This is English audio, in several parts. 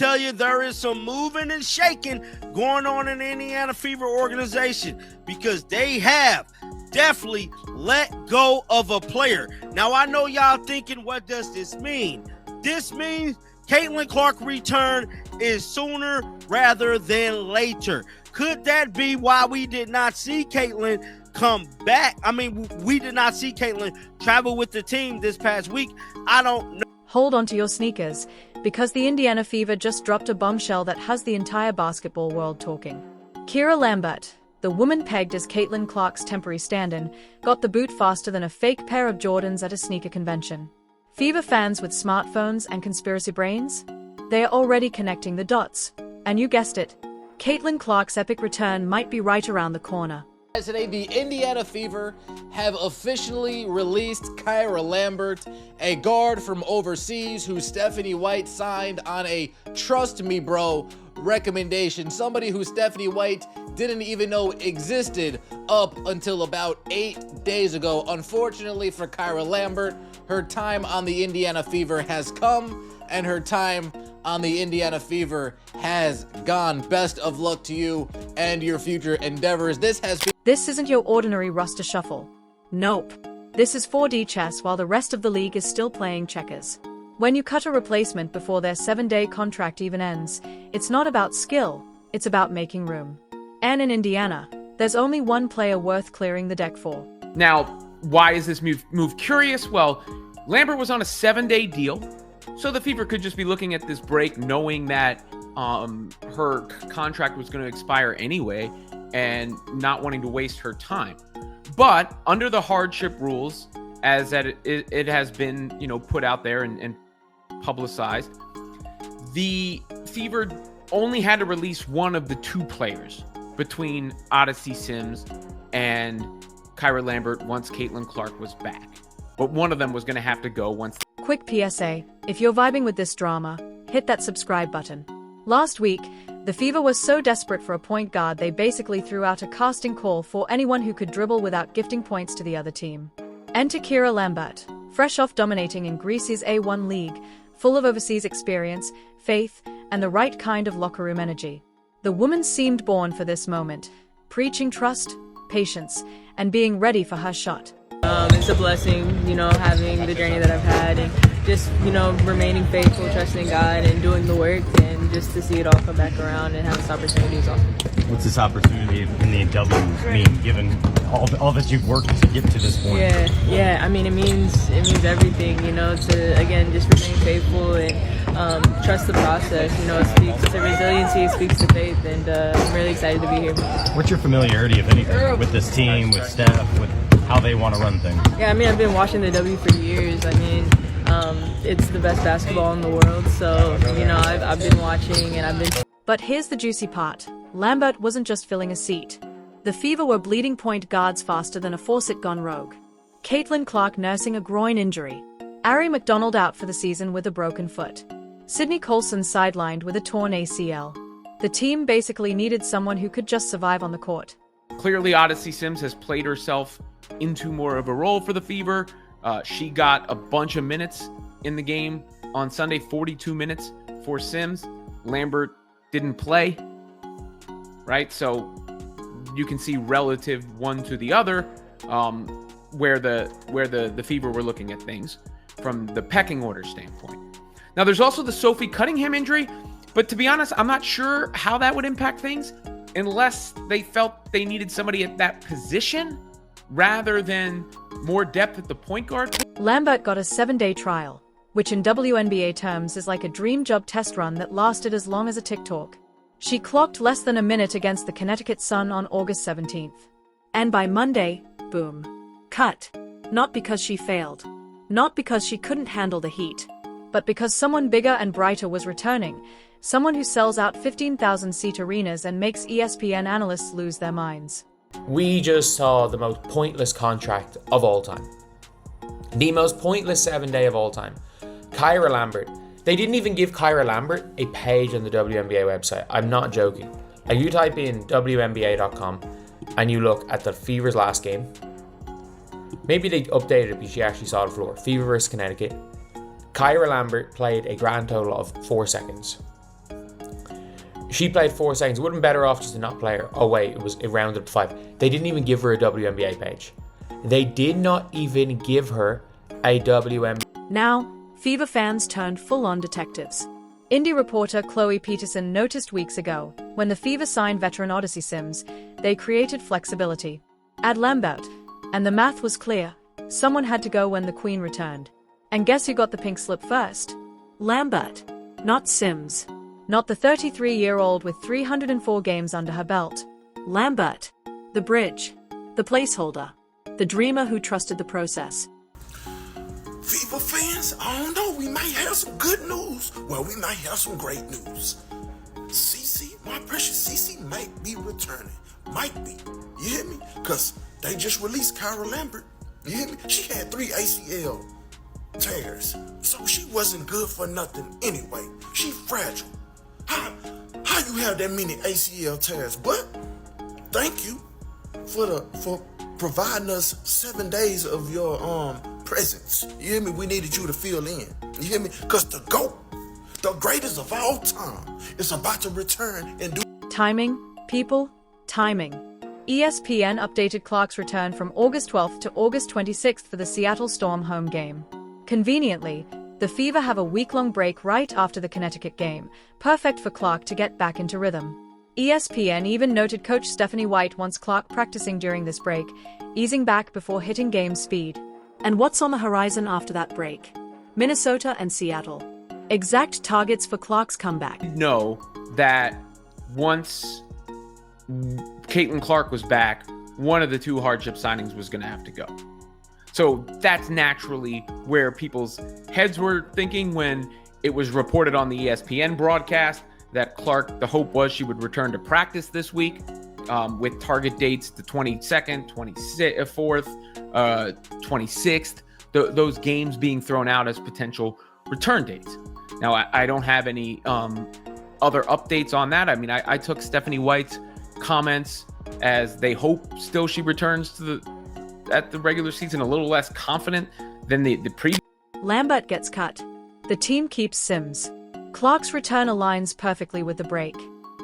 tell you there is some moving and shaking going on in the Indiana Fever organization because they have definitely let go of a player. Now, I know y'all thinking, what does this mean? This means Caitlin Clark return is sooner rather than later. Could that be why we did not see Caitlin come back? I mean, we did not see Caitlin travel with the team this past week. I don't know. Hold on to your sneakers, because the Indiana Fever just dropped a bombshell that has the entire basketball world talking. Kira Lambert, the woman pegged as Caitlin Clark's temporary stand-in, got the boot faster than a fake pair of Jordans at a sneaker convention. Fever fans with smartphones and conspiracy brains? They are already connecting the dots. And you guessed it, Caitlin Clark's epic return might be right around the corner. Today, the Indiana Fever have officially released Kyra Lambert, a guard from overseas who Stephanie White signed on a trust me bro recommendation. Somebody who Stephanie White didn't even know existed up until about 8 days ago. Unfortunately for Kyra Lambert, her time on the Indiana Fever has come and her time on the Indiana Fever has gone. Best of luck to you and your future endeavors. This isn't your ordinary roster shuffle. Nope. This is 4D chess while the rest of the league is still playing checkers. When you cut a replacement before their 7-day contract even ends, it's not about skill, it's about making room. And in Indiana, there's only one player worth clearing the deck for. Now, why is this move curious? Well, Lambert was on a 7-day deal, so the Fever could just be looking at this break knowing that her contract was going to expire anyway and not wanting to waste her time. But under the hardship rules, as that it has been, put out there and publicized, the Fever only had to release one of the two players between Odyssey Sims and Kyra Lambert once Caitlin Clark was back. But one of them was going to have to go once. Quick PSA, if you're vibing with this drama, hit that subscribe button. Last week, the Fever was so desperate for a point guard they basically threw out a casting call for anyone who could dribble without gifting points to the other team. Enter Kira Lambert, fresh off dominating in Greece's A1 league, full of overseas experience, faith, and the right kind of locker room energy. The woman seemed born for this moment, preaching trust, patience, and being ready for her shot. It's a blessing, having the journey that I've had and just, remaining faithful, trusting God and doing the work, and just to see it all come back around and have this opportunity is awesome. What's this opportunity in the W mean, given all that you've worked to get to this point? Yeah. I mean, it means everything, to, again, just remain faithful and trust the process. It speaks to resiliency, it speaks to faith, and I'm really excited to be here. What's your familiarity, if anything, with this team, with Steph, with how they want to run things? Yeah, I've been watching the W for years. It's the best basketball in the world, so, I've been watching and I've been... But here's the juicy part. Lambert wasn't just filling a seat. The Fever were bleeding point guards faster than a faucet gone rogue. Caitlin Clark nursing a groin injury. Ari McDonald out for the season with a broken foot. Sydney Colson sidelined with a torn ACL. The team basically needed someone who could just survive on the court. Clearly, Odyssey Sims has played herself into more of a role for the Fever. She got a bunch of minutes in the game on Sunday, 42 minutes for Sims. Lambert didn't play, right? So you can see relative one to the other where the Fever were looking at things from the pecking order standpoint. Now, there's also the Sophie Cunningham injury, but to be honest, I'm not sure how that would impact things unless they felt they needed somebody at that position rather than more depth at the point guard. Lambert got a 7-day trial, which in WNBA terms is like a dream job test run that lasted as long as a TikTok. She clocked less than a minute against the Connecticut Sun on August 17th. And by Monday, boom. Cut. Not because she failed. Not because she couldn't handle the heat. But because someone bigger and brighter was returning. Someone who sells out 15,000-seat arenas and makes ESPN analysts lose their minds. We just saw the most pointless contract of all time. The most pointless 7-day of all time. Kyra Lambert. They didn't even give Kyra Lambert a page on the WNBA website. I'm not joking. Like, you type in WNBA.com and you look at the Fever's last game. Maybe they updated it because she actually saw the floor. Fever versus Connecticut. Kyra Lambert played a grand total of 4 seconds. She played 4 seconds. It would have been better off just to not play her. Oh wait, it rounded up to 5. They didn't even give her a WNBA page. They did not even give her a WNBA. Now, Fever fans turned full-on detectives. Indie reporter Chloe Peterson noticed weeks ago, when the Fever signed veteran Odyssey Sims, they created flexibility. Add Lambert, and the math was clear. Someone had to go when the Queen returned. And guess who got the pink slip first? Lambert, not Sims. Not the 33-year-old with 304 games under her belt. Lambert, the bridge, the placeholder, the dreamer who trusted the process. Fever fans, I don't know, we might have some good news. Well, we might have some great news. Cece, my precious Cece, might be returning. Might be. You hear me? Because they just released Kyra Lambert. You hear me? She had 3 ACL tears. So she wasn't good for nothing anyway. She fragile. How you have that many ACL tears? But thank you for providing us 7 days of your presence. You hear me? We needed you to fill in. You hear me? Because the GOAT, the greatest of all time, is about to return and do. Timing, people, timing. ESPN updated Clark's return from August 12th to August 26th for the Seattle Storm home game. Conveniently, the Fever have a week-long break right after the Connecticut game, perfect for Clark to get back into rhythm. ESPN even noted coach Stephanie White wants Clark practicing during this break, easing back before hitting game speed. And what's on the horizon after that break? Minnesota and Seattle. Exact targets for Clark's comeback. Know that once Caitlin Clark was back, one of the 2 hardship signings was going to have to go. So that's naturally where people's heads were thinking when it was reported on the ESPN broadcast that Clark, the hope was she would return to practice this week with target dates the 22nd, 24th, 26th, those games being thrown out as potential return dates. Now, I don't have any other updates on that. I mean, I took Stephanie White's comments as they hope still she returns to at the regular season a little less confident than the previous. Lambert gets cut. The team keeps Sims. Clark's return aligns perfectly with the break.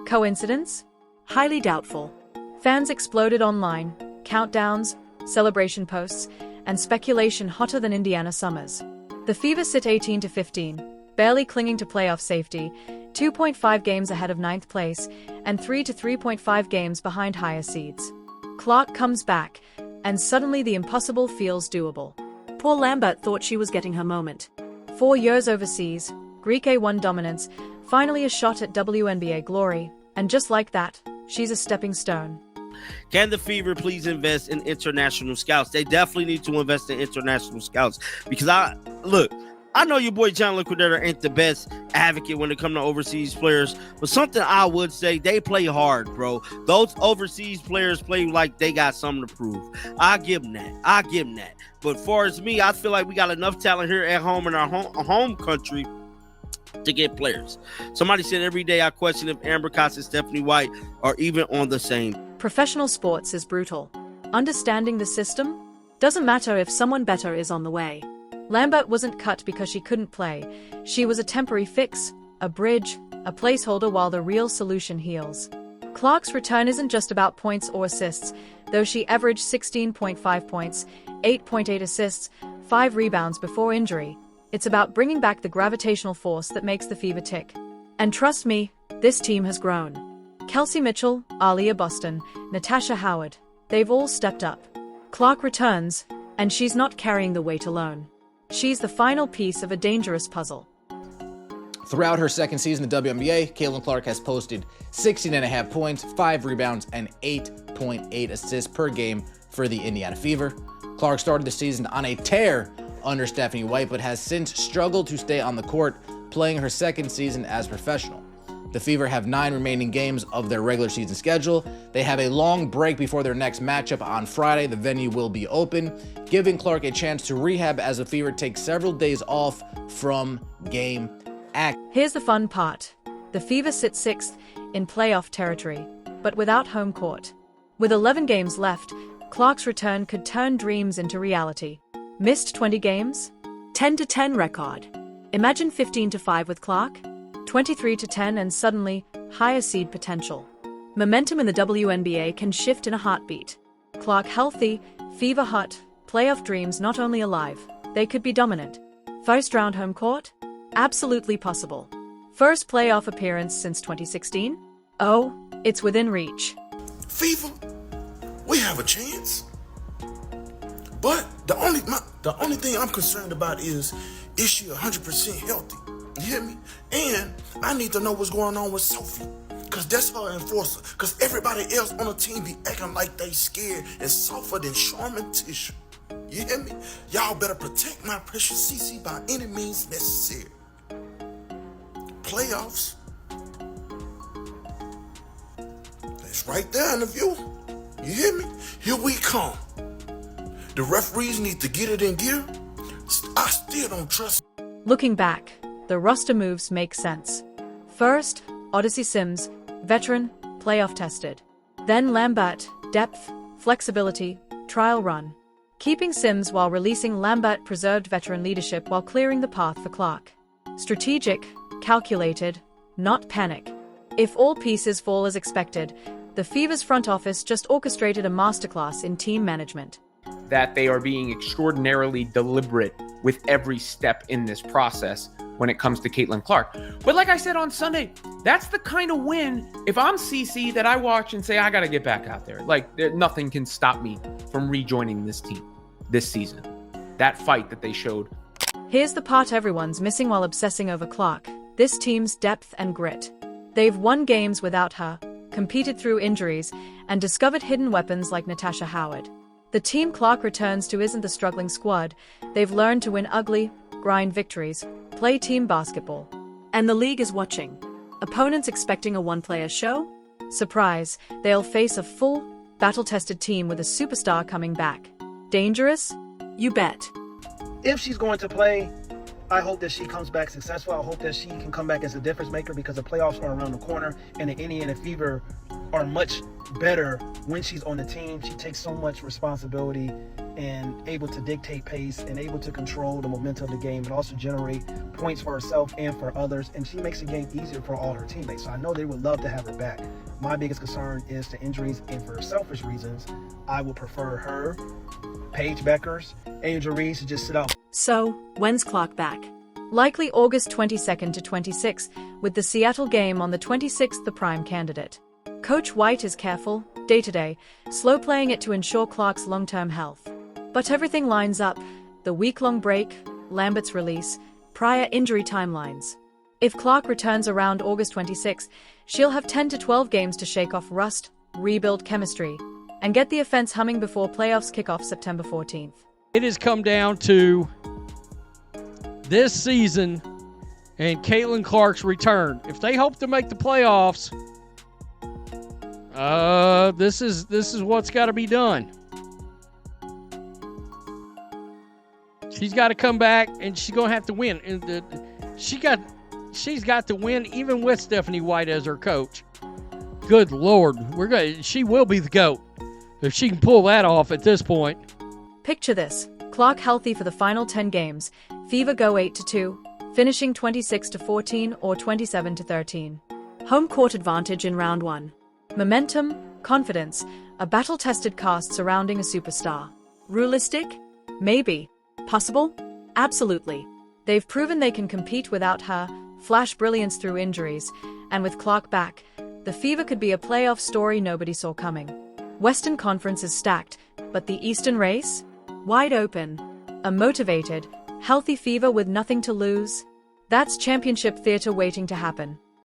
Coincidence? Highly doubtful. Fans exploded online, countdowns, celebration posts, and speculation hotter than Indiana summers. The Fever sit 18-15, barely clinging to playoff safety, 2.5 games ahead of 9th place, and 3 to 3.5 games behind higher seeds. Clark comes back, and suddenly the impossible feels doable. Poor Lambert thought she was getting her moment. 4 years overseas, Greek A1 dominance, finally a shot at WNBA glory, and just like that, she's a stepping stone. Can the Fever please invest in international scouts? They definitely need to invest in international scouts because I know your boy John Liquidator ain't the best advocate when it comes to overseas players, but something I would say, they play hard, bro. Those overseas players play like they got something to prove. I give them that. But far as me, I feel like we got enough talent here at home in our home country to get players. Somebody said every day I question if Amber Cox and Stephanie White are even on the same. Professional sports is brutal. Understanding the system? Doesn't matter if someone better is on the way. Lambert wasn't cut because she couldn't play. She was a temporary fix, a bridge, a placeholder while the real solution heals. Clark's return isn't just about points or assists, though she averaged 16.5 points, 8.8 assists, 5 rebounds before injury. It's about bringing back the gravitational force that makes the Fever tick. And trust me, this team has grown. Kelsey Mitchell, Aaliyah Boston, Natasha Howard, they've all stepped up. Clark returns, and she's not carrying the weight alone. She's the final piece of a dangerous puzzle. Throughout her second season in the WNBA, Caitlin Clark has posted 16.5 points, 5 rebounds, and 8.8 assists per game for the Indiana Fever. Clark started the season on a tear under Stephanie White, but has since struggled to stay on the court, playing her second season as professional. The Fever have 9 remaining games of their regular season schedule. They have a long break before their next matchup on Friday. The venue will be open, giving Clark a chance to rehab as the Fever take several days off from game act. Here's the fun part. The Fever sit 6th in playoff territory, but without home court. With 11 games left, Clark's return could turn dreams into reality. Missed 20 games? 10-10 record. Imagine 15-5 with Clark, 23-10, and suddenly higher seed potential. Momentum in the WNBA can shift in a heartbeat. Clark healthy, Fever hot, playoff dreams not only alive, they could be dominant. First round home court? Absolutely possible. First playoff appearance since 2016? Oh, it's within reach. Fever, we have a chance. But the only thing I'm concerned about is she 100% healthy? You hear me? And I need to know what's going on with Sophie. Cause that's her enforcer. Cause everybody else on the team be acting like they scared and softer than Charmin tissue. You hear me? Y'all better protect my precious CC by any means necessary. Playoffs. It's right there in the view. You hear me? Here we come. The referees need to get it in gear. I still don't trust. Looking back, the roster moves make sense. First, Odyssey Sims, veteran, playoff tested. Then Lambert, depth, flexibility, trial run. Keeping Sims while releasing Lambert preserved veteran leadership while clearing the path for Clark. Strategic, calculated, not panic. If all pieces fall as expected, the Fever's front office just orchestrated a masterclass in team management. That they are being extraordinarily deliberate with every step in this process when it comes to Caitlin Clark. But like I said on Sunday, that's the kind of win, if I'm CC, that I watch and say, I got to get back out there. Like, nothing can stop me from rejoining this team this season. That fight that they showed. Here's the part everyone's missing while obsessing over Clark. This team's depth and grit. They've won games without her, competed through injuries, and discovered hidden weapons like Natasha Howard. The team Clark returns to isn't the struggling squad. They've learned to win ugly, grind victories, play team basketball. And the league is watching. Opponents expecting a one-player show? Surprise, they'll face a full, battle-tested team with a superstar coming back. Dangerous? You bet. If she's going to play, I hope that she comes back successful. I hope that she can come back as a difference maker because the playoffs are around the corner and the Indiana Fever are much better when she's on the team. She takes so much responsibility and able to dictate pace and able to control the momentum of the game and also generate points for herself and for others. And she makes the game easier for all her teammates. So I know they would love to have her back. My biggest concern is the injuries, and for selfish reasons, I would prefer her, Paige Beckers, Angel Reese to just sit out. So, when's Clark back? Likely August 22nd to 26th, with the Seattle game on the 26th the prime candidate. Coach White is careful, day-to-day, slow playing it to ensure Clark's long-term health. But everything lines up, the week-long break, Lambert's release, prior injury timelines. If Clark returns around August 26th, she'll have 10 to 12 games to shake off rust, rebuild chemistry, and get the offense humming before playoffs kick off September 14th. It has come down to this season and Caitlin Clark's return. If they hope to make the playoffs, this is what's got to be done. She's got to come back, and she's going to have to win. And she's got to win even with Stephanie White as her coach. Good Lord, she will be the GOAT if she can pull that off at this point. Picture this: Clark healthy for the final 10 games. Fever go 8-2, finishing 26-14 or 27-13. Home court advantage in round 1. Momentum, confidence, a battle-tested cast surrounding a superstar. Realistic? Maybe. Possible? Absolutely. They've proven they can compete without her, flash brilliance through injuries, and with Clark back, the Fever could be a playoff story nobody saw coming. Western Conference is stacked, but the Eastern race? Wide open. A motivated, healthy Fever with nothing to lose? That's championship theater waiting to happen.